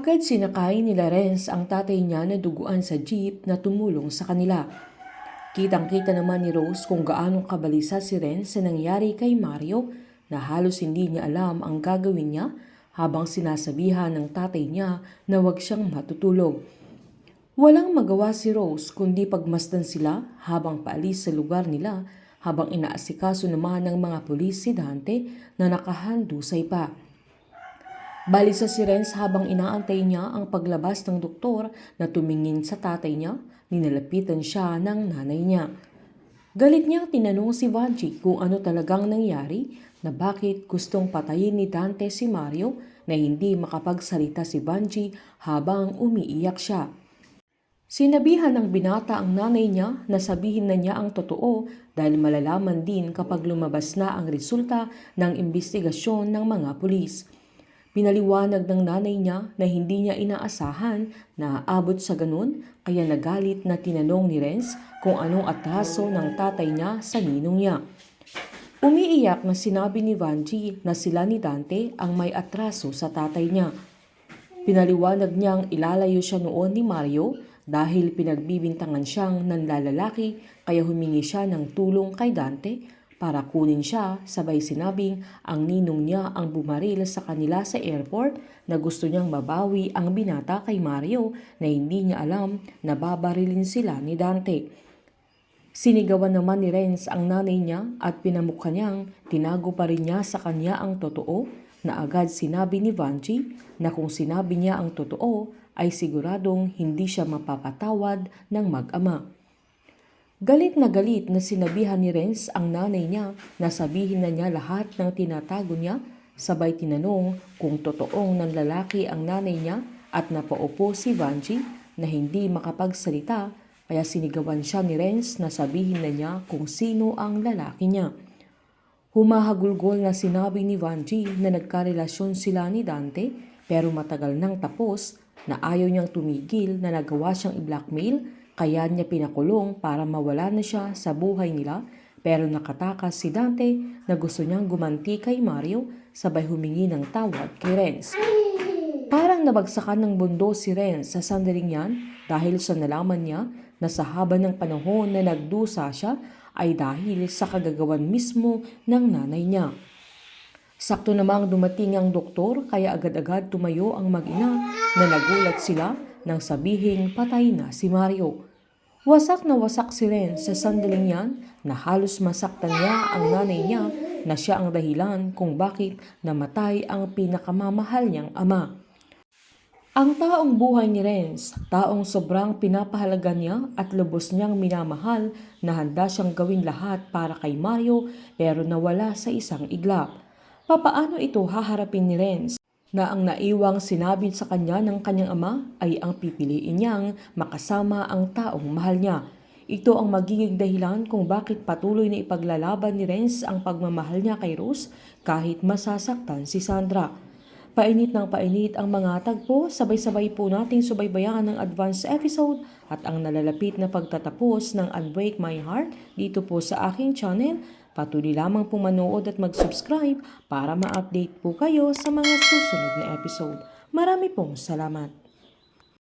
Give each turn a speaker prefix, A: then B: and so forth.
A: Agad sinakay ni Renz ang tatay niya na duguan sa jeep na tumulong sa kanila. Kitang-kita naman ni Rose kung gaano kabalisa si Renz sa nangyari kay Mario na halos hindi niya alam ang gagawin niya habang sinasabihan ng tatay niya na huwag siyang matutulog. Walang magawa si Rose kundi pagmasdan sila habang paalis sa lugar nila habang inaasikaso naman ng mga pulis si Dante na nakahandusay pa. Balisa si Renz habang inaantay niya ang paglabas ng doktor na tumingin sa tatay niya, ninalapitan siya ng nanay niya. Galit niyang tinanong si Vanji kung ano talagang nangyari na bakit gustong patayin ni Dante si Mario na hindi makapagsalita si Vanji habang umiiyak siya. Sinabihan ng binata ang nanay niya na sabihin na niya ang totoo dahil malalaman din kapag lumabas na ang resulta ng imbestigasyon ng mga pulis. Pinaliwanag ng nanay niya na hindi niya inaasahan na aabot sa ganun kaya nagalit na tinanong ni Renz kung anong atraso ng tatay niya sa ninong niya. Umiiyak na sinabi ni Vanji na sila ni Dante ang may atraso sa tatay niya. Pinaliwanag niyang ilalayo siya noon ni Mario dahil pinagbibintangan siyang nanlalalaki kaya humingi siya ng tulong kay Dante para kunin siya, sabay sinabing ang ninong niya ang bumaril sa kanila sa airport na gusto niyang mabawi ang binata kay Mario na hindi niya alam na babarilin sila ni Dante. Sinigawan naman ni Renz ang nanay niya at pinamukha niyang tinago pa rin niya sa kanya ang totoo na agad sinabi ni Vanji na kung sinabi niya ang totoo ay siguradong hindi siya mapapatawad ng mag-ama. Galit na sinabihan ni Renz ang nanay niya na sabihin na niya lahat ng tinatago niya, sabay tinanong kung totoong nanlalaki ang nanay niya at napaupo si Vanji na hindi makapagsalita kaya sinigawan siya ni Renz na sabihin na niya kung sino ang lalaki niya. Humahagulgol na sinabi ni Vanji na nagkarelasyon sila ni Dante pero matagal nang tapos na ayaw niyang tumigil na nagawa siyang i-blackmail kaya niya pinakulong para mawala na siya sa buhay nila pero nakatakas si Dante na gusto niyang gumanti kay Mario sabay humingi ng tawad kay Renz. Parang nabagsakan ng mundo si Renz sa sandaling yan dahil sa nalaman niya na sa haba ng panahon na nagdusa siya ay dahil sa kagagawan mismo ng nanay niya. Sakto namang dumating ang doktor kaya agad-agad tumayo ang mag-ina na nagulat sila nang sabihing patay na si Mario. Wasak na wasak si Renz sa sandaling yan na halos masaktan niya ang nanay niya na siya ang dahilan kung bakit namatay ang pinakamamahal niyang ama. Ang taong buhay ni Renz, taong sobrang pinapahalaga niya at lubos niyang minamahal na handa siyang gawin lahat para kay Mario pero nawala sa isang iglap. Papaano ito haharapin ni Renz na ang naiwang sinabi sa kanya ng kanyang ama ay ang pipiliin niyang makasama ang taong mahal niya. Ito ang magiging dahilan kung bakit patuloy na ipaglalaban ni Renz ang pagmamahal niya kay Rose kahit masasaktan si Sandra. Painit ng painit ang mga tagpo, sabay-sabay po nating subaybayan ang advance episode at ang nalalapit na pagtatapos ng Unbreak My Heart dito po sa aking channel. Patuloy lamang pong manood at mag-subscribe para ma-update po kayo sa mga susunod na episode. Marami pong salamat.